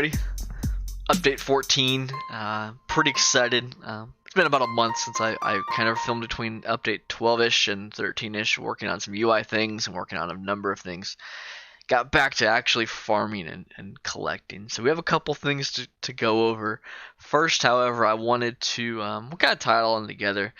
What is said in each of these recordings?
everybody. Update 14. Pretty excited. It's been about a month since I kind of filmed between update 12-ish and 13-ish, working on some UI things and working on a number of things. Got back to actually farming and collecting. So we have a couple things to go over. First, however, I wanted to we'll kind of tie it all in together.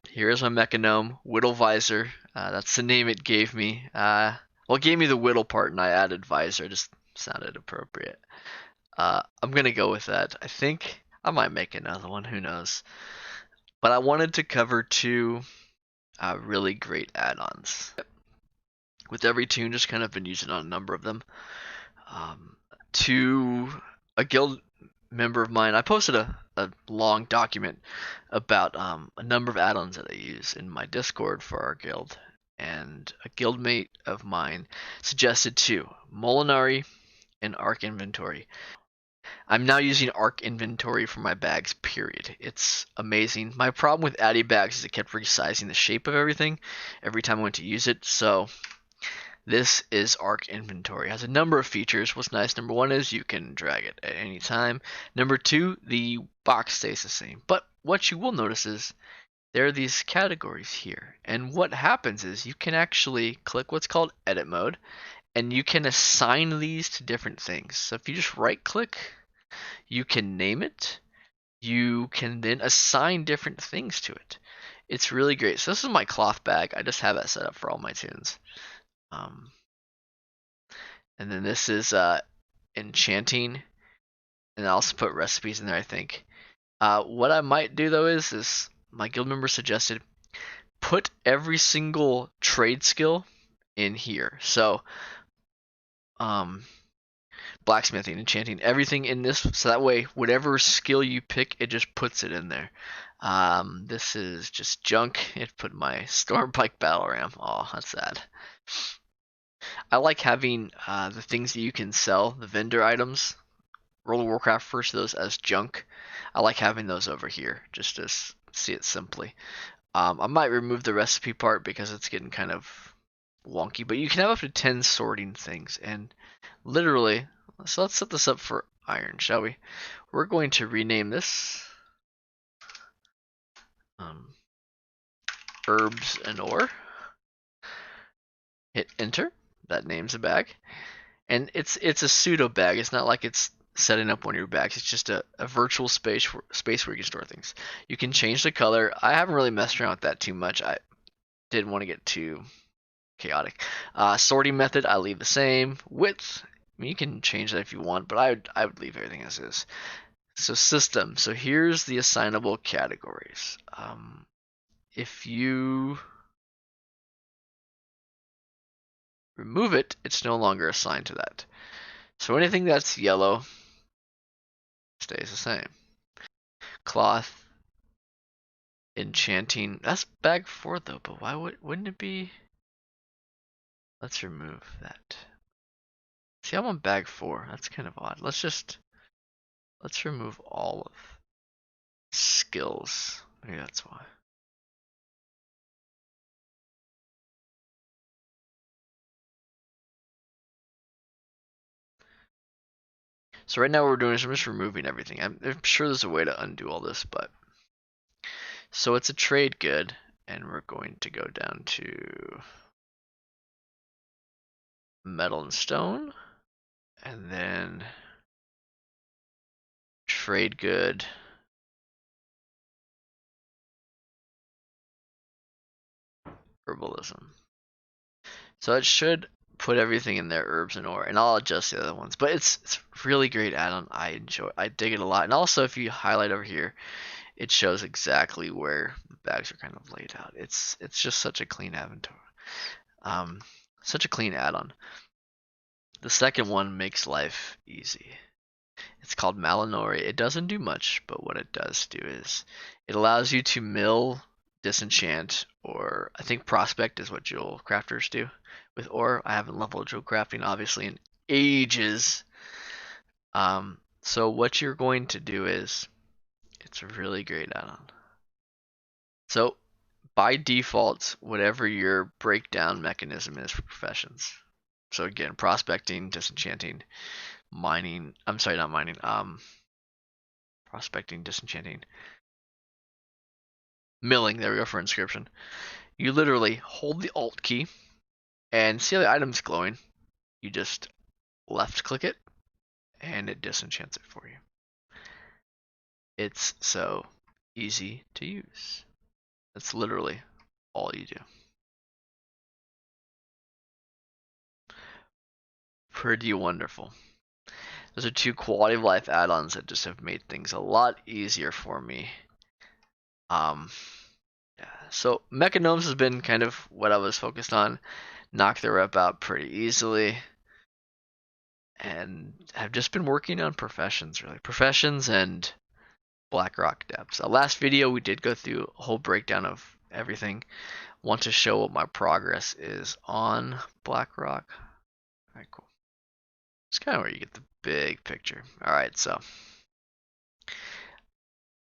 Here's my Mechagnome, Whittle Visor. That's the name it gave me. Well, it gave me the whittle part, and I added visor. It just sounded appropriate. I'm gonna go with that. I think I might make another one. Who knows? But I wanted to cover two really great add-ons. With every tune, just kind of been using on a number of them. To a guild member of mine, I posted a long document about a number of add-ons that I use in my Discord for our guild, and a guildmate of mine suggested two: Malinori and ArkInventory. I'm now using ArkInventory for my bags, period. It's amazing. My problem with adding bags is it kept resizing the shape of everything every time I went to use it, so this is ArkInventory. It has a number of features. What's nice, number one, is you can drag it at any time. Number two, the box stays the same. But what you will notice is there are these categories here. And what happens is you can actually click what's called edit mode, and you can assign these to different things. So if you just right click, you can name it. You can then assign different things to it. It's really great. So this is my cloth bag. I just have that set up for all my tunes. And then this is enchanting, and I also put recipes in there, I think. What I might do though is my guild member suggested put every single trade skill in here. So blacksmithing, enchanting, everything in this, so that way whatever skill you pick, it just puts it in there. This is just junk. It put my Stormpike battle ram. Oh, that's sad. I like having the things that you can sell, the vendor items. World of Warcraft refers to those as junk. I like having those over here, just to see it simply. I might remove the recipe part because it's getting kind of wonky, but you can have up to 10 sorting things, and literally, so let's set this up for iron, shall we? We're going to rename this herbs and ore. Hit enter. That name's a bag, and it's a pseudo bag. It's not like it's setting up one of your bags. It's just a virtual space where you can store things. You can change the color. I haven't really messed around with that too much. I didn't want to get too chaotic. Sorting method, I leave the same. Width, I mean, you can change that if you want, but I would leave everything as is. So system. So here's the assignable categories. If you remove it, it's no longer assigned to that. So anything that's yellow stays the same. Cloth, enchanting, that's bag 4 though, but why wouldn't it be? Let's remove that. See, I'm on bag 4. That's kind of odd. Let's remove all of skills. Maybe that's why. So right now what we're doing is I'm just removing everything. I'm sure there's a way to undo all this, but so it's a trade good, and we're going to go down to metal and stone, and then trade good, herbalism. So it should put everything in there, herbs and ore, and I'll adjust the other ones. But it's really great add-on. I dig it a lot. And also, if you highlight over here, it shows exactly where the bags are kind of laid out. It's just such a clean inventory. Such a clean add-on. The second one makes life easy. It's called Malinori. It doesn't do much, but what it does do is it allows you to mill, disenchant, or I think prospect is what jewel crafters do with ore. I haven't leveled jewel crafting obviously in ages. So what you're going to do is, it's a really great add-on. So by default, whatever your breakdown mechanism is for professions. So again, prospecting, disenchanting, mining. I'm sorry, not mining. Prospecting, disenchanting, milling. There we go for inscription. You literally hold the Alt key and see how the item's glowing. You just left click it and it disenchants it for you. It's so easy to use. That's literally all you do. Pretty wonderful. Those are two quality of life add-ons that just have made things a lot easier for me. Yeah. So Mechagnomes has been kind of what I was focused on. Knocked the rep out pretty easily. And have just been working on professions, really. Professions and Blackrock Depths. Last video we did go through a whole breakdown of everything. Want to show what my progress is on Blackrock. Alright, cool. It's kind of where you get the big picture. Alright, so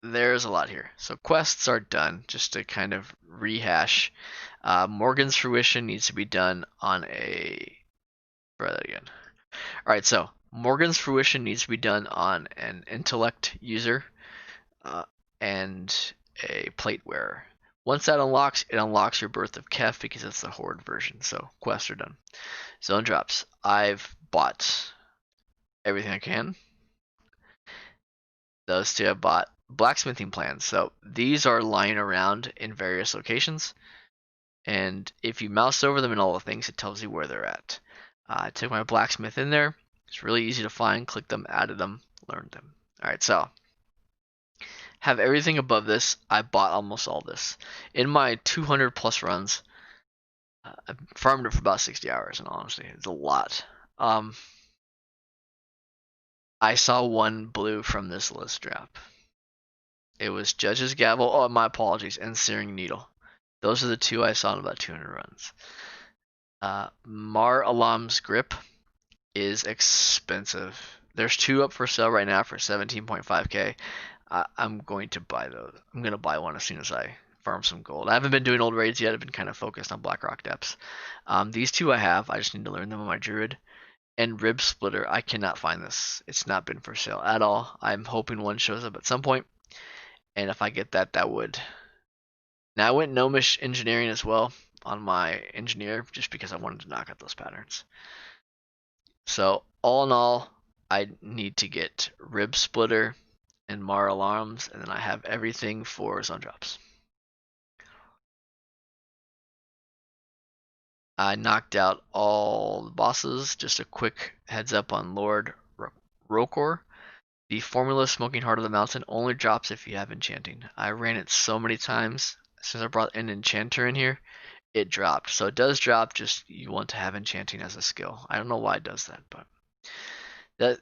there's a lot here. So quests are done, just to kind of rehash. Morgan's Fruition needs to be done on a... Try that again. Alright, so Morgan's Fruition needs to be done on an intellect user and a plate wearer. Once that unlocks, it unlocks your Birth of Kef because it's the Horde version. So quests are done. Zone drops. I've bought everything I can. Those two I bought. Blacksmithing plans. So these are lying around in various locations. And if you mouse over them and all the things, it tells you where they're at. I took my blacksmith in there. It's really easy to find. Click them, added them, learned them. Alright, so have everything above this. I bought almost all this. In my 200 plus runs, I farmed it for about 60 hours, and honestly, it's a lot. I saw one blue from this list drop. It was Judge's Gavel, oh my apologies, and Searing Needle. Those are the two I saw in about 200 runs. Mar Alam's Grip is expensive. There's two up for sale right now for 17.5k. I'm going to buy those. I'm going to buy one as soon as I farm some gold. I haven't been doing old raids yet. I've been kind of focused on Blackrock Depths. These two I have. I just need to learn them on my Druid. And Ribsplitter, I cannot find this. It's not been for sale at all. I'm hoping one shows up at some point. And if I get that, that would... Now I went Gnomish Engineering as well on my Engineer just because I wanted to knock out those patterns. So all in all, I need to get Ribsplitter and Mar Alarms, and then I have everything for zone drops. I knocked out all the bosses. Just a quick heads up on Lord Rokor. The formula Smoking Heart of the Mountain only drops if you have enchanting. I ran it so many times. Since I brought an enchanter in here, it dropped. So it does drop, just you want to have enchanting as a skill. I don't know why it does that, but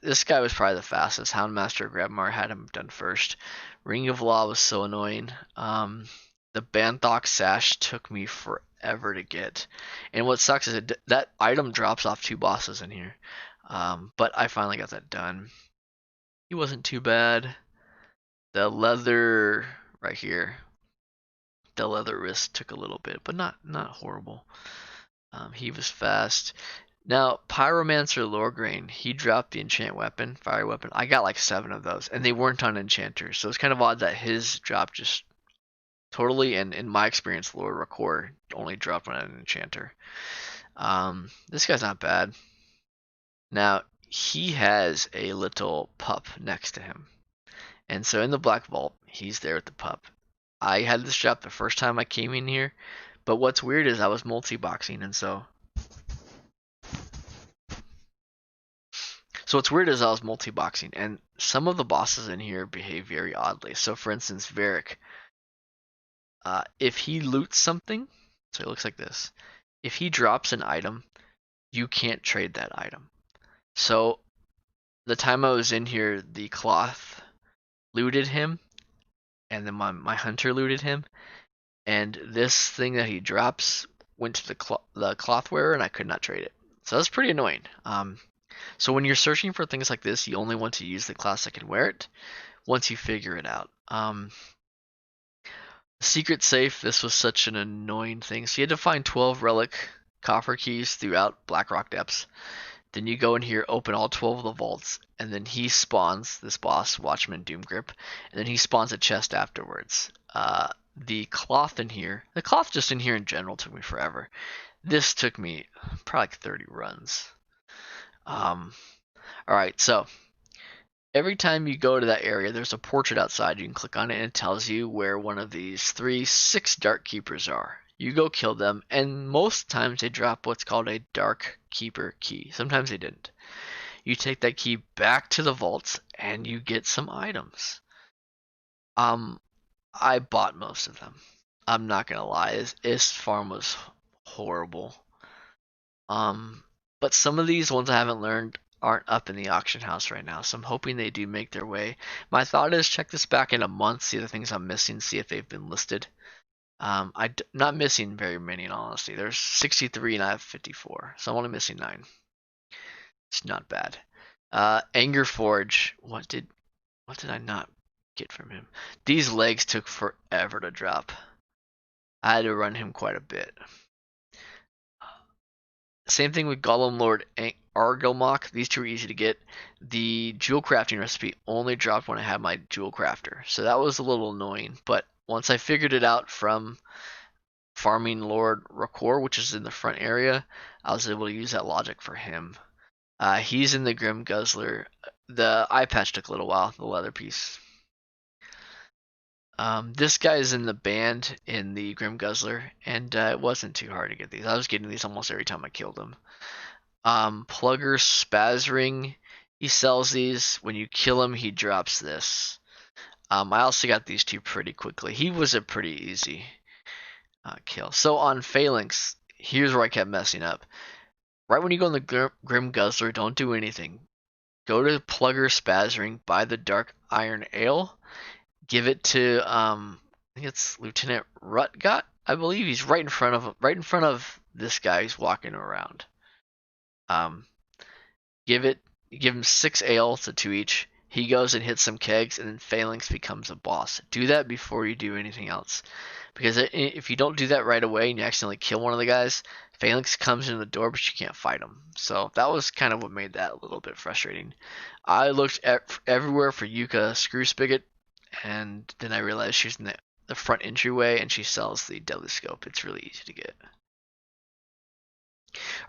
this guy was probably the fastest. Houndmaster Grabmar had him done first. Ring of Law was so annoying. The Banthok Sash took me forever to get. And what sucks is that item drops off two bosses in here. But I finally got that done. He wasn't too bad. The leather right here. The leather wrist took a little bit, but not horrible. He was fast. Now, Pyromancer Loregrain, he dropped the enchant weapon, fire weapon. I got like 7 of those, and they weren't on enchanters. So it's kind of odd that his dropped just totally, and in my experience, Lord Rokor only dropped on an enchanter. This guy's not bad. Now, he has a little pup next to him. And so in the Black Vault, he's there with the pup. I had this drop the first time I came in here, but what's weird is I was multi-boxing, and so what's weird is I was multi-boxing, and some of the bosses in here behave very oddly. So for instance, Varric, if he loots something, so it looks like this. If he drops an item, you can't trade that item. So the time I was in here, the cloth looted him, and then my hunter looted him, and this thing that he drops went to the cloth wearer, and I could not trade it. So that's pretty annoying. So when you're searching for things like this, you only want to use the class that can wear it once you figure it out. Secret safe, this was such an annoying thing. So you had to find 12 relic coffer keys throughout Blackrock Depths Then you go in here, open all 12 of the vaults, and then he spawns this boss, Watchman Doomgrip, and then he spawns a chest afterwards. The cloth in here, the cloth just in here in general took me forever. This took me probably like 30 runs. Alright, so every time you go to that area, there's a portrait outside. You can click on it and it tells you where one of these 6 Dark Keepers are. You go kill them, and most times they drop what's called a Dark Keeper key. Sometimes they didn't. You take that key back to the vaults, and you get some items. I bought most of them. I'm not gonna lie, this farm was horrible. But some of these ones I haven't learned aren't up in the auction house right now, so I'm hoping they do make their way. My thought is check this back in a month, see the things I'm missing, see if they've been listed. I'm not missing very many in all honesty. There's 63 and I have 54, so I'm only missing 9. It's not bad. Anger Forge. What did I not get from him? These legs took forever to drop. I had to run him quite a bit. Same thing with Golem Lord Argilmok. These two are easy to get. The jewel crafting recipe only dropped when I had my jewel crafter, so that was a little annoying. But once I figured it out from farming Lord Rakor, which is in the front area, I was able to use that logic for him. He's in the Grim Guzzler. The eye patch took a little while, the leather piece. This guy is in the band in the Grim Guzzler, and it wasn't too hard to get these. I was getting these almost every time I killed him. Plugger Spazring, he sells these. When you kill him, he drops this. I also got these two pretty quickly. He was a pretty easy kill. So on Phalanx, here's where I kept messing up. Right when you go in the Grim Guzzler, don't do anything. Go to Plugger Spazring, buy the Dark Iron Ale, give it to I think it's Lieutenant Rutgot. I believe he's right in front of this guy who's walking around. Give him 6 ale, so 2 each. He goes and hits some kegs, and then Phalanx becomes a boss. Do that before you do anything else, because if you don't do that right away and you accidentally kill one of the guys, Phalanx comes in the door, but you can't fight him. So that was kind of what made that a little bit frustrating. I looked everywhere for Yuka Screw Spigot, and then I realized she's in the front entryway, and she sells the Deadly Scope. It's really easy to get.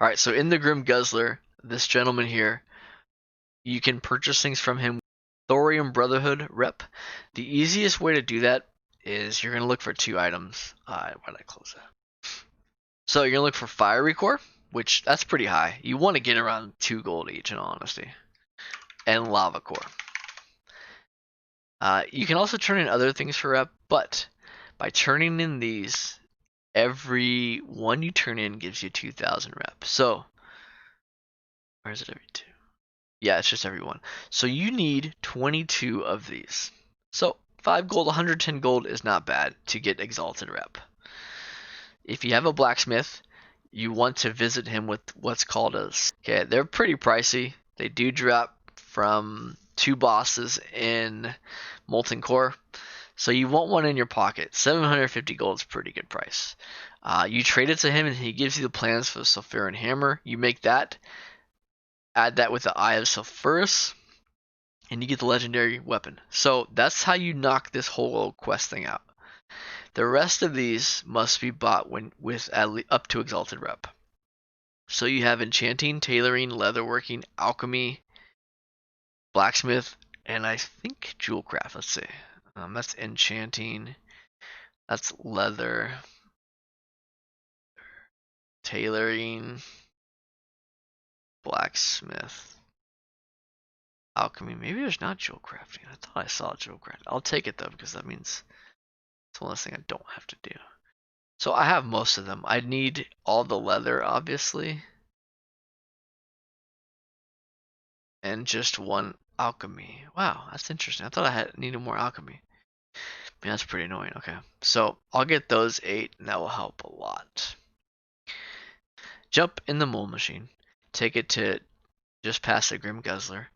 Alright, so in the Grim Guzzler, this gentleman here, you can purchase things from him. Thorium Brotherhood rep. The easiest way to do that is you're going to look for 2 items. Why did I close that? So you're going to look for Fiery Core, which that's pretty high. You want to get around 2 gold each, in all honesty. And Lava Core. You can also turn in other things for rep, but by turning in these, every one you turn in gives you 2,000 rep. So, where is it every 2? Yeah, it's just every 1. So you need 22 of these. So 5 gold, 110 gold is not bad to get Exalted rep. If you have a blacksmith, you want to visit him with what's called a... Okay, they're pretty pricey. They do drop from 2 bosses in Molten Core. So you want one in your pocket. 750 gold is a pretty good price. You trade it to him and he gives you the plans for the Sulfuran Hammer. You make that. Add that with the Eye of Sulfurus, and you get the legendary weapon. So that's how you knock this whole quest thing out. The rest of these must be bought with up to Exalted rep. So you have enchanting, tailoring, leatherworking, alchemy, blacksmith, and I think jewelcraft. Let's see. That's enchanting. That's leather, tailoring, blacksmith, alchemy. Maybe there's not jewel crafting. I thought I saw jewel crafting. I'll take it though, because that means it's one less thing I don't have to do. So I have most of them. I need all the leather, obviously, and just 1 alchemy. Wow, that's interesting. I thought I needed more alchemy. Man, that's pretty annoying. Okay, so I'll get those 8, and that will help a lot. Jump in the mole machine. Take it to just past the Grim Guzzler.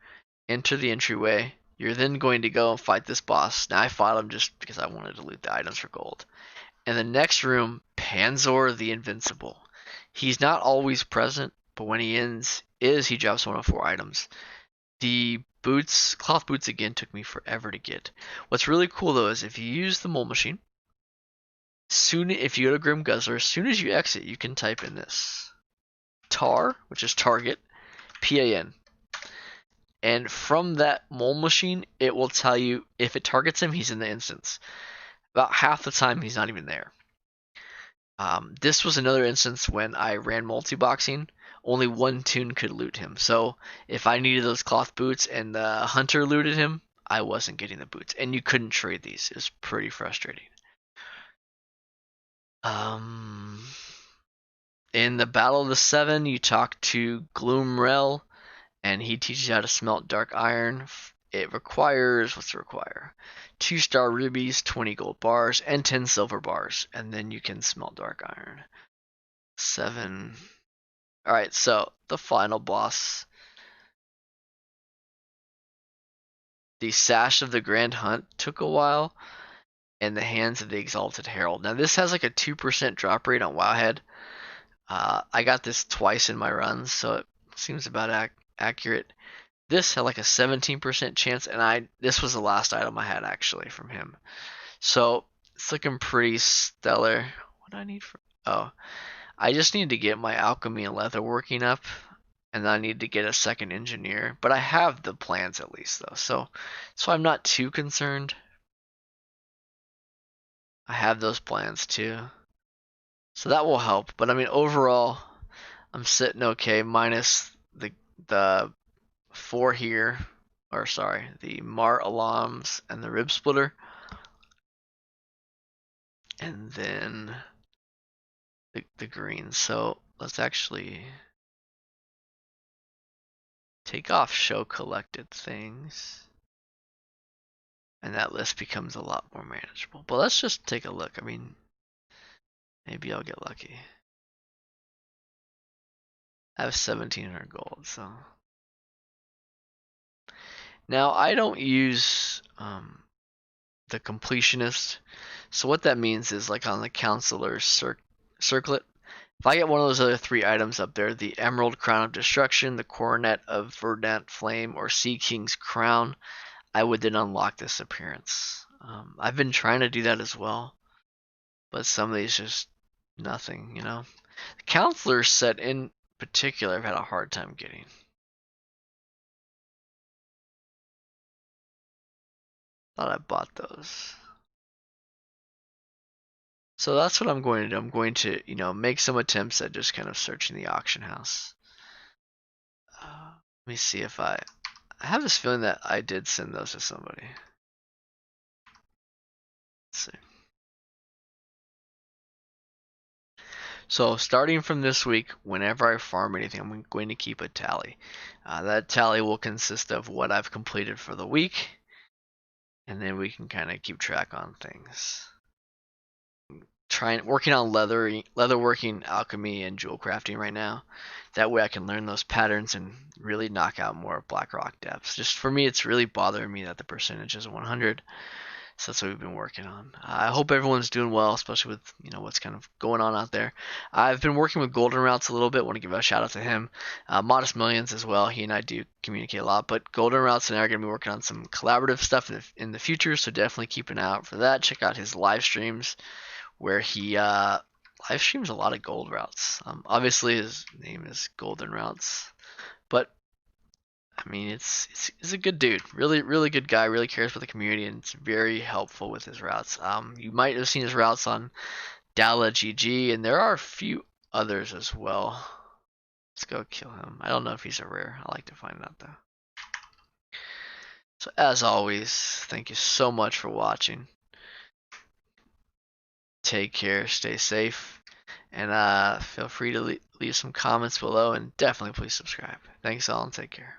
Enter the entryway. You're then going to go and fight this boss. Now I fought him just because I wanted to loot the items for gold. In the next room, Panzor the Invincible. He's not always present. but when he he drops 104 items. The boots, cloth boots again, took me forever to get. What's really cool though is if you use the mold machine, if you go to Grim Guzzler, as soon as you exit, you can type in this tar, which is target, PAN. And from that mold machine, it will tell you if it targets him, he's in the instance. About half the time, he's not even there. This was another instance when I ran multi-boxing. Only one toon could loot him. So if I needed those cloth boots and the hunter looted him, I wasn't getting the boots. And you couldn't trade these. It was pretty frustrating. In the Battle of the Seven, you talk to Gloomrel, and he teaches you how to smelt dark iron. It requires, what's it require? 2-star rubies, 20 gold bars, and 10 silver bars. And then you can smelt dark iron. 7. Alright, so the final boss. The Sash of the Grand Hunt took a while. And the Hands of the Exalted Herald. Now this has like a 2% drop rate on Wowhead. I got this twice in my runs, so it seems about accurate. This had like a 17% chance, and this was the last item I had actually from him. So it's looking pretty stellar. What do I need for? Oh, I just need to get my alchemy and leather working up, and I need to get a second engineer. But I have the plans at least though, so I'm not too concerned. I have those plans too, so that will help. But I mean, overall, I'm sitting okay, minus the 4 here, or sorry, the Mar Alams and the Ribsplitter, and then the green. So let's actually take off show collected things, and that list becomes a lot more manageable. But let's just take a look. I mean, maybe I'll get lucky. I have 1,700 gold, so. Now I don't use the completionist, so what that means is like on the counselor's circlet, if I get one of those other 3 items up there, the Emerald Crown of Destruction, the Coronet of Verdant Flame, or Sea King's Crown, I would then unlock this appearance. I've been trying to do that as well, but some of these just nothing, you know. The counselor set in particular I've had a hard time getting. Thought I bought those. So that's what I'm going to do. I'm going to, make some attempts at just kind of searching the auction house. Let me see if I have this feeling that I did send those to somebody. Let's see. So starting from this week, whenever I farm anything, I'm going to keep a tally. That tally will consist of what I've completed for the week, and then we can kind of keep track on things. Working on leatherworking, alchemy, and jewel crafting right now. That way I can learn those patterns and really knock out more of Blackrock Depths. Just for me, it's really bothering me that the percentage is 100. So that's what we've been working on. I hope everyone's doing well, especially with what's kind of going on out there. I've been working with Golden Routes a little bit. Want to give a shout out to him. Modest Millions as well. He and I do communicate a lot. But Golden Routes and I are going to be working on some collaborative stuff in the future. So definitely keep an eye out for that. Check out his live streams where he live streams a lot of gold routes. Obviously his name is Golden Routes, but I mean it's a good dude, really good guy, really cares for the community, and it's very helpful with his routes. You might have seen his routes on Dala GG, and there are a few others as well. Let's go kill him. I don't know if he's a rare. I like to find out though. So as always, thank you so much for watching. Take care, stay safe, and feel free to leave some comments below, and definitely please subscribe. Thanks all, and take care.